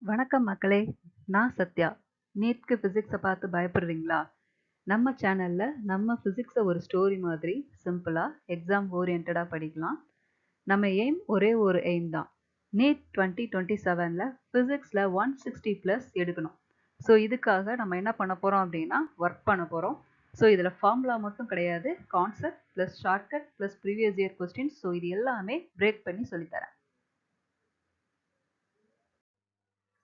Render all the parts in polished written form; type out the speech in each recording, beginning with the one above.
வணக்கம் மக்களே! நான் சத்யா. நீட்க்கு ஃபிசிக்ஸ பார்த்து பயப்படுறீங்களா? நம்ம சேனல்ல நம்ம ஃபிசிக்ஸ ஒரு ஸ்டோரி மாதிரி சிம்பிளா, எக்ஸாம் ஓரியன்டடா படிக்கலாம். நம்ம எய்ம் ஒரே ஒரு எய்ம் தான். நீட் 2027ல ஃபிசிக்ஸ்ல 160 பிளஸ் எடுக்கணும். ஸோ இதுக்காக நம்ம என்ன பண்ண போறோம் அப்படின்னா, ஒர்க் பண்ண போறோம். ஸோ இதில ஃபார்முலா மட்டும் கிடையாது. Concept plus shortcut plus previous year questions. So இது எல்லாமே பிரேக் பண்ணி சொல்லித் தரேன்.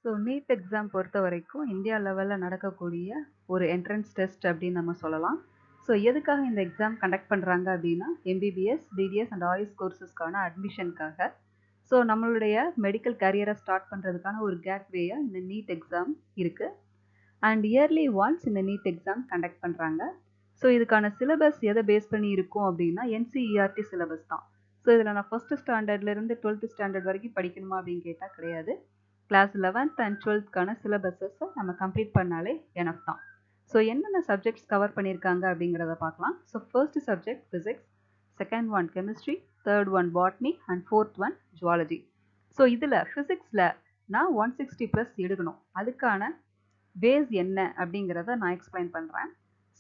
ஸோ நீட் எக்ஸாம் பொறுத்த வரைக்கும் இந்தியா லெவலில் நடக்கக்கூடிய ஒரு என்ட்ரன்ஸ் டெஸ்ட் அப்படின்னு நம்ம சொல்லலாம். ஸோ எதுக்காக இந்த எக்ஸாம் கண்டக்ட் பண்ணுறாங்க அப்படின்னா எம்பிபிஎஸ், பிடிஎஸ் அண்ட் ஆயுஷ் கோர்சஸ்க்கான அட்மிஷனுக்காக. ஸோ நம்மளுடைய மெடிக்கல் கேரியரை ஸ்டார்ட் பண்ணுறதுக்கான ஒரு கேட்வேயாக இந்த நீட் எக்ஸாம் இருக்குது. அண்ட் இயர்லி ஒன்ஸ் இந்த நீட் எக்ஸாம் கண்டக்ட் பண்ணுறாங்க. ஸோ இதுக்கான சிலபஸ் எதை பேஸ் பண்ணி இருக்கும் அப்படின்னா என்சிஇஆர்டி சிலபஸ் தான். ஸோ இதில் நான் ஃபஸ்ட்டு ஸ்டாண்டர்ட்லேருந்து 12th ஸ்டாண்டர்ட் வரைக்கும் படிக்கணுமா அப்படின்னு கேட்டால் கிடையாது. கிளாஸ் 11th அண்ட் 12th சிலபஸஸை நம்ம கம்ப்ளீட் பண்ணாலே எனஃப் தான். ஸோ என்னென்ன சப்ஜெக்ட்ஸ் கவர் பண்ணியிருக்காங்க அப்படிங்கிறத பார்க்கலாம். So first subject physics, second one chemistry, third one botany and fourth one zoology. So இதில் ஃபிசிக்ஸில் நான் 160 ப்ளஸ் எடுக்கணும். அதுக்கான பேஸ் என்ன அப்படிங்கிறத நான் எக்ஸ்பிளைன் பண்ணுறேன்.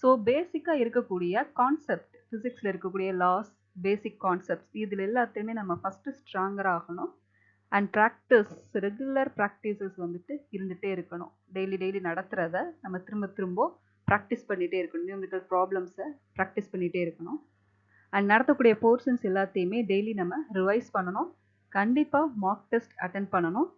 ஸோ பேசிக்காக இருக்கக்கூடிய கான்செப்ட், ஃபிசிக்ஸில் இருக்கக்கூடிய லாஸ், பேசிக் கான்செப்ட்ஸ் இதில் எல்லாத்தையுமே நம்ம ஃபஸ்ட்டு ஸ்ட்ராங்கராக ஆகணும். அண்ட் ப்ராக்டிஸ், ரெகுலர் ப்ராக்டிசஸ் வந்துட்டு இருந்துகிட்டே இருக்கணும். டெய்லி நடத்துகிறத நம்ம திரும்ப ப்ராக்டிஸ் பண்ணிகிட்டே இருக்கணும். நியூமெரிக்கல் ப்ராப்ளம்ஸை ப்ராக்டிஸ் பண்ணிகிட்டே இருக்கணும். அண்ட் நடத்தக்கூடிய போர்ஷன்ஸ் எல்லாத்தையுமே டெய்லி நம்ம ரிவைஸ் பண்ணணும். கண்டிப்பாக மார்க் டெஸ்ட் அட்டென்ட் பண்ணணும்.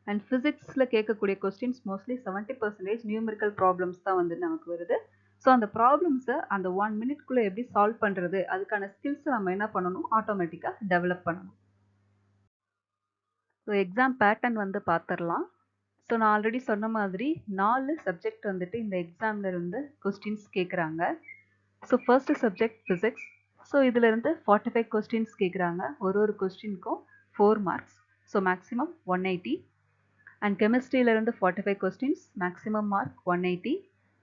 அண்ட் ஃபிசிக்ஸில் கேட்கக்கூடிய கொஸ்டின்ஸ் மோஸ்ட்லி 70% நியூமெரிக்கல் ப்ராப்ளம்ஸ் தான் வந்து நமக்கு வருது. ஸோ அந்த ப்ராப்ளம்ஸை அந்த 1 மினிட்குள்ளே எப்படி சால்வ் பண்ணுறது, அதுக்கான ஸ்கில்ஸை நம்ம என்ன பண்ணணும், ஆட்டோமேட்டிக்காக டெவலப் பண்ணணும். ஸோ எக்ஸாம் பேட்டர்ன் வந்து பார்த்துடலாம். ஸோ நான் ஆல்ரெடி சொன்ன மாதிரி 4 சப்ஜெக்ட் வந்துட்டு இந்த எக்ஸாமில் இருந்து கொஸ்டின்ஸ் கேட்குறாங்க. So first subject physics. So இதிலிருந்து 45 கொஸ்டின்ஸ் கேட்குறாங்க. ஒரு கொஸ்டினுக்கும் 4 மார்க்ஸ். So maximum 180. அண்ட் கெமிஸ்ட்ரியிலேருந்து 45 questions, maximum mark 180.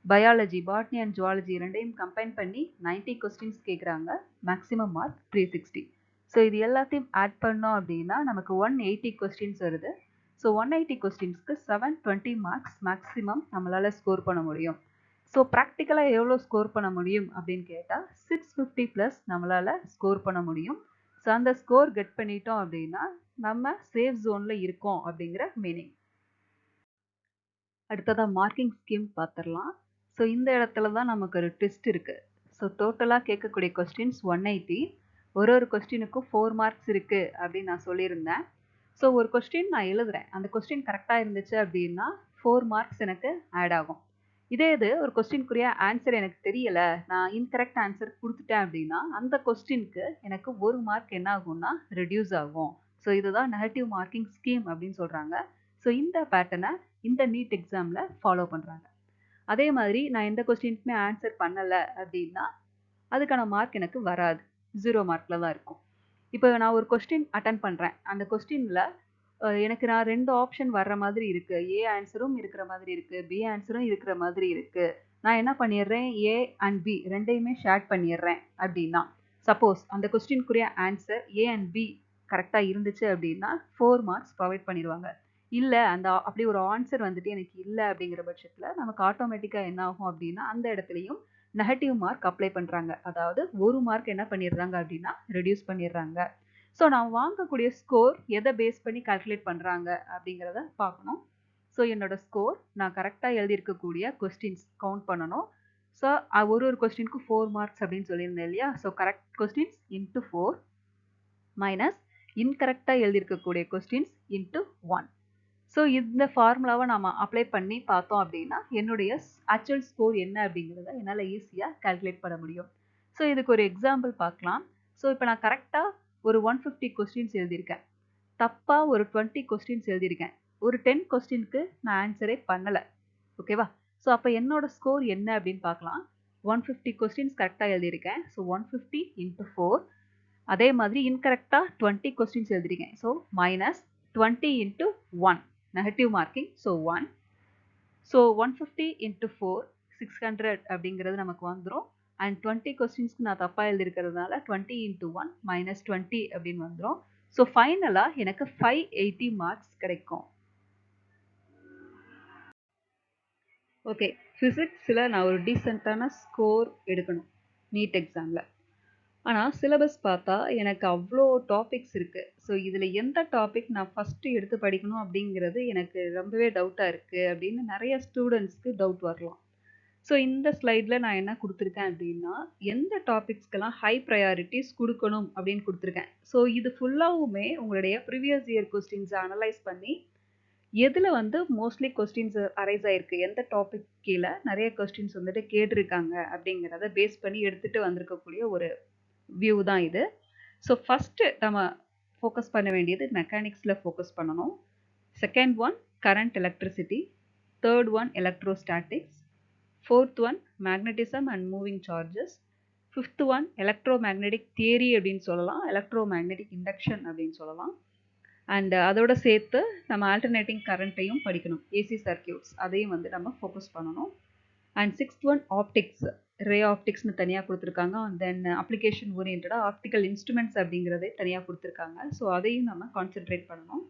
Biology, botany and zoology ரெண்டையும் கம்பைன் பண்ணி 90 கொஸ்டின்ஸ் கேட்குறாங்க. Maximum mark 360. ஸோ இது எல்லாத்தையும் ஆட் பண்ணோம் அப்படின்னா நமக்கு 180 கொஸ்டின்ஸ் வருது. ஸோ 180 கொஸ்டின்ஸ்க்கு 720 மார்க்ஸ் மேக்ஸிமம் நம்மளால் ஸ்கோர் பண்ண முடியும். ஸோ ப்ராக்டிக்கலாக எவ்வளோ ஸ்கோர் பண்ண முடியும் அப்படின்னு கேட்டால் 650 ப்ளஸ் நம்மளால் ஸ்கோர் பண்ண முடியும். ஸோ அந்த ஸ்கோர் கெட் பண்ணிட்டோம் அப்படின்னா நம்ம சேஃப் ஜோனில் இருக்கோம் அப்படிங்கிற மீனிங். அடுத்ததாக மார்க்கிங் ஸ்கீம் பார்த்துடலாம். ஸோ இந்த இடத்துல தான் நமக்கு ஒரு ட்விஸ்ட் இருக்குது. ஸோ டோட்டலாக கேட்கக்கூடிய கொஸ்டின்ஸ் 180. ஒரு கொஸ்டினுக்கும் 4 மார்க்ஸ் இருக்குது அப்படின்னு நான் சொல்லியிருந்தேன். ஸோ ஒரு கொஸ்டின் நான் எழுதுறேன். அந்த கொஸ்டின் கரெக்டாக இருந்துச்சு அப்படின்னா 4 மார்க்ஸ் எனக்கு ஆட் ஆகும். இதே இது ஒரு கொஸ்டினுக்குரிய ஆன்சர் எனக்கு தெரியலை, நான் இன்கரெக்ட் ஆன்சர் கொடுத்துட்டேன் அப்படின்னா அந்த கொஸ்டினுக்கு எனக்கு 1 மார்க் என்ன ஆகும்னா ரெடியூஸ் ஆகும். ஸோ இதுதான் நெகட்டிவ் மார்க்கிங் ஸ்கீம் அப்படின்னு சொல்கிறாங்க. ஸோ இந்த பேட்டர்னை இந்த நீட் எக்ஸாமில் ஃபாலோ பண்ணுறாங்க. அதே மாதிரி நான் எந்த கொஸ்டினுக்குமே ஆன்சர் பண்ணலை அப்படின்னா அதுக்கான மார்க் எனக்கு வராது, 0 மார்க்கில் தான் இருக்கும். இப்போ நான் ஒரு கொஸ்டின் அட்டன் பண்ணுறேன். அந்த கொஸ்டினில் எனக்கு நான் 2 ஆப்ஷன் வர்ற மாதிரி இருக்குது. ஏ ஆன்சரும் இருக்கிற மாதிரி இருக்குது, பி ஆன்சரும் இருக்கிற மாதிரி இருக்குது. நான் என்ன பண்ணிடுறேன், ஏ அண்ட் பி ரெண்டையுமே ஷேர் பண்ணிடுறேன் அப்படின்னா, சப்போஸ் அந்த கொஸ்டினுக்குரிய ஆன்சர் ஏ அண்ட் பி கரெக்டாக இருந்துச்சு அப்படின்னா 4 மார்க்ஸ் ப்ரொவைட் பண்ணிடுவாங்க. இல்லை அந்த அப்படி ஒரு ஆன்சர் வந்துட்டு எனக்கு இல்லை அப்படிங்கிற பட்சத்தில் நமக்கு ஆட்டோமேட்டிக்காக என்ன ஆகும் அப்படின்னா அந்த இடத்துலையும் நெகட்டிவ் மார்க் அப்ளை பண்ணுறாங்க. அதாவது 1 மார்க் என்ன பண்ணிடுறாங்க அப்படின்னா ரெடியூஸ் பண்ணிடுறாங்க. ஸோ நான் வாங்கக்கூடிய ஸ்கோர் எதை பேஸ் பண்ணி கால்குலேட் பண்ணுறாங்க அப்படிங்கிறத பார்க்கணும். ஸோ என்னோட ஸ்கோர் நான் கரெக்டாக எழுதியிருக்கக்கூடிய கொஸ்டின்ஸ் கவுண்ட் பண்ணணும். ஸோ ஒரு கொஸ்டினுக்கு 4 மார்க்ஸ் அப்படின்னு சொல்லியிருந்தேன் இல்லையா. So correct questions into 4 minus இன்கரெக்டாக எழுதியிருக்கக்கூடிய கொஸ்டின்ஸ் இன்ட்டு 1. ஸோ இந்த ஃபார்முலாவை நம்ம அப்ளை பண்ணி பார்த்தோம் அப்படின்னா என்னுடைய ஆக்சுவல் ஸ்கோர் என்ன அப்படிங்கிறத என்னால் ஈஸியாக கால்குலேட் பண்ண முடியும். ஸோ இதுக்கு ஒரு எக்ஸாம்பிள் பார்க்கலாம். ஸோ இப்போ நான் கரெக்டாக ஒரு 150 கொஸ்டின்ஸ் எழுதியிருக்கேன், தப்பாக ஒரு 20 கொஸ்டின்ஸ் எழுதியிருக்கேன். ஒரு 10 கொஸ்டினுக்கு நான் ஆன்சரே பண்ணலை. ஓகேவா. ஸோ அப்போ என்னோட ஸ்கோர் என்ன அப்படின்னு பார்க்கலாம். 150 கொஸ்டின்ஸ் கரெக்டாக எழுதியிருக்கேன். So 150 into 4. அதே மாதிரி இன்கரெக்டாக 20 கொஸ்டின்ஸ் எழுதிருக்கேன். So minus 20 into 1, negative marking. So 1. So 150 into 4 600 அப்படிங்கிறது நமக்கு வந்துடும். அண்ட் 20 கொஸ்டின்ஸ்க்கு நான் தப்பாக எழுதிருக்கிறதுனால 20 இன்ட்டு 1 மைனஸ் 20 அப்படின்னு வந்துடும். ஸோ ஃபைனலாக எனக்கு 580 மார்க்ஸ் கிடைக்கும். ஓகே. ஃபிசிக்ஸில் நான் ஒரு டீசெண்டான ஸ்கோர் எடுக்கணும் நீட் எக்ஸாமில். ஆனால் சிலபஸ் பார்த்தா எனக்கு அவ்வளோ டாபிக்ஸ் இருக்குது. ஸோ இதில் எந்த டாபிக் நான் ஃபஸ்ட்டு எடுத்து படிக்கணும் அப்படிங்கிறது எனக்கு ரொம்பவே டவுட்டாக இருக்குது அப்படின்னு நிறைய ஸ்டூடெண்ட்ஸ்க்கு டவுட் வரலாம். ஸோ இந்த ஸ்லைடில் நான் என்ன கொடுத்துருக்கேன் அப்படின்னா, எந்த டாபிக்ஸ்க்கெல்லாம் ஹை ப்ரையாரிட்டிஸ் கொடுக்கணும் அப்படின்னு கொடுத்துருக்கேன். ஸோ இது ஃபுல்லாகவுமே உங்களுடைய ப்ரீவியஸ் இயர் கொஸ்டின்ஸை அனலைஸ் பண்ணி எதில் வந்து மோஸ்ட்லி கொஸ்டின்ஸ் அரைஸ் ஆயிருக்கு, எந்த டாபிக் கீழே நிறைய கொஸ்டின்ஸ் வந்துட்டு கேட்டிருக்காங்க அப்படிங்கிறத பேஸ் பண்ணி எடுத்துகிட்டு வந்திருக்கக்கூடிய ஒரு வியூ தான் இது. ஸோ ஃபஸ்ட்டு நம்ம ஃபோக்கஸ் பண்ண வேண்டியது மெக்கானிக்ஸில் ஃபோக்கஸ் பண்ணணும். Second one current electricity, third one electrostatics, fourth one magnetism and moving charges, fifth one electro magnetic theory அப்படின்னு சொல்லலாம், எலக்ட்ரோ மேக்னெட்டிக் இண்டக்ஷன் அப்படின்னு சொல்லலாம். அண்ட் அதோட சேர்த்து நம்ம ஆல்டர்னேட்டிங் கரண்ட்டையும் படிக்கணும், ஏசி சர்க்கியூட்ஸ் அதையும் வந்து நம்ம ஃபோக்கஸ் பண்ணணும். அண்ட் சிக்ஸ்த் ஒன் ஆப்டிக்ஸ், ரே ஆப்டிக்ஸ்னு தனியாக கொடுத்துருக்காங்க. தென் அப்ளிகேஷன் ஓரியன்டாக ஆப்டிக்கல் இன்ஸ்ட்ருமெண்ட்ஸ் அப்படிங்கிறதே தனியாக கொடுத்துருக்காங்க. ஸோ அதையும் நம்ம கான்சென்ட்ரேட் பண்ணணும்.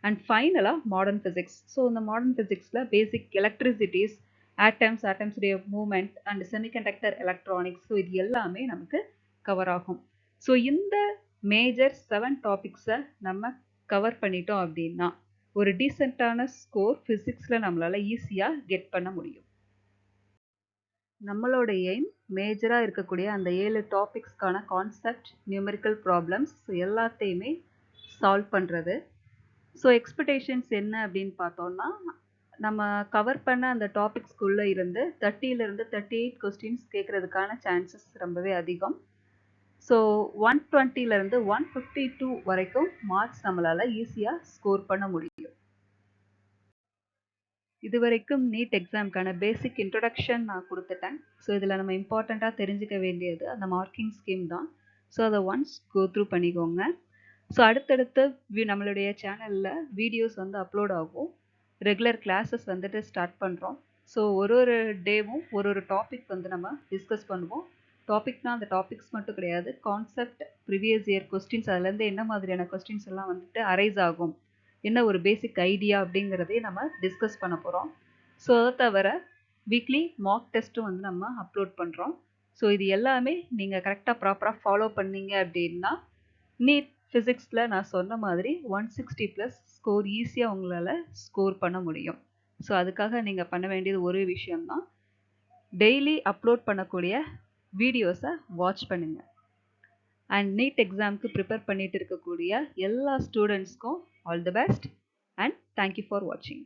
அண்ட் ஃபைனலாக மாடர்ன் ஃபிசிக்ஸ். ஸோ இந்த மாடர்ன் ஃபிசிக்ஸில் பேசிக் எலக்ட்ரிசிட்டிஸ், ஆட்டம்ஸ், ஆட்டம்ஸுடைய moment and semiconductor electronics, so இது எல்லாமே நமக்கு கவர் ஆகும். ஸோ இந்த மேஜர் 7 டாபிக்ஸை நம்ம கவர் பண்ணிட்டோம் அப்படின்னா ஒரு டீசெண்டான ஸ்கோர் ஃபிசிக்ஸில் நம்மளால் ஈஸியாக கெட் பண்ண முடியும். நம்மளோட எய்ம் மேஜராக இருக்கக்கூடிய அந்த 7 டாபிக்ஸ்க்கான கான்செப்ட், நியூமெரிக்கல் ப்ராப்ளம்ஸ் எல்லாத்தையுமே சால்வ் பண்ணுறது. ஸோ எக்ஸ்பெக்டேஷன்ஸ் என்ன அப்படின்னு பார்த்தோன்னா, நம்ம கவர் பண்ண அந்த டாபிக்ஸ்குள்ளே இருந்து 30லேருந்து 38 கொஸ்டின்ஸ் கேட்குறதுக்கான சான்சஸ் ரொம்பவே அதிகம். ஸோ 120லேருந்து 152 வரைக்கும் மார்க்ஸ் நம்மளால் ஈஸியாக ஸ்கோர் பண்ண முடியும். இது வரைக்கும் நீட் எக்ஸாம்க்கான பேசிக் இன்ட்ரொடக்ஷன் நான் கொடுத்துட்டேன். ஸோ இதில் நம்ம இம்பார்ட்டண்ட்டாக தெரிஞ்சுக்க வேண்டியது அந்த மார்க்கிங் ஸ்கீம் தான். ஸோ அதை ஒன்ஸ் கோ த்ரூ பண்ணிக்கோங்க. ஸோ அடுத்தடுத்து நம்மளுடைய சேனலில் வீடியோஸ் வந்து அப்லோட் ஆகும். ரெகுலர் கிளாஸஸ் வந்துட்டு ஸ்டார்ட் பண்ணுறோம். ஸோ ஒரு டேவும் ஒரு டாபிக் வந்து நம்ம டிஸ்கஸ் பண்ணுவோம். டாபிக்னால் அந்த டாபிக்ஸ் மட்டும் கிடையாது, கான்செப்ட், ப்ரீவியஸ் இயர் கொஸ்டின்ஸ், அதுலேருந்து என்ன மாதிரியான கொஸ்டின்ஸ் எல்லாம் வந்துட்டு அரைஸ் ஆகும், என்ன ஒரு பேசிக் ஐடியா அப்படிங்கிறதையும் நம்ம டிஸ்கஸ் பண்ண போகிறோம். ஸோ அதை தவிர வீக்லி மார்க் டெஸ்ட்டும் வந்து நம்ம அப்லோட் பண்ணுறோம். ஸோ இது எல்லாமே நீங்கள் கரெக்டாக ப்ராப்பராக ஃபாலோ பண்ணீங்க அப்படின்னா நீட் ஃபிசிக்ஸில் நான் சொன்ன மாதிரி 160+ ஸ்கோர் ஈஸியாக உங்களால் ஸ்கோர் பண்ண முடியும். ஸோ அதுக்காக நீங்கள் பண்ண வேண்டியது ஒரு விஷயம்தான், டெய்லி அப்லோட் பண்ணக்கூடிய வீடியோஸை வாட்ச் பண்ணுங்கள். அண்ட் நீட் எக்ஸாமுக்கு ப்ரிப்பேர் பண்ணிட்டு இருக்கக்கூடிய எல்லா ஸ்டூடெண்ட்ஸ்க்கும் all the best and thank you for வாட்சிங்.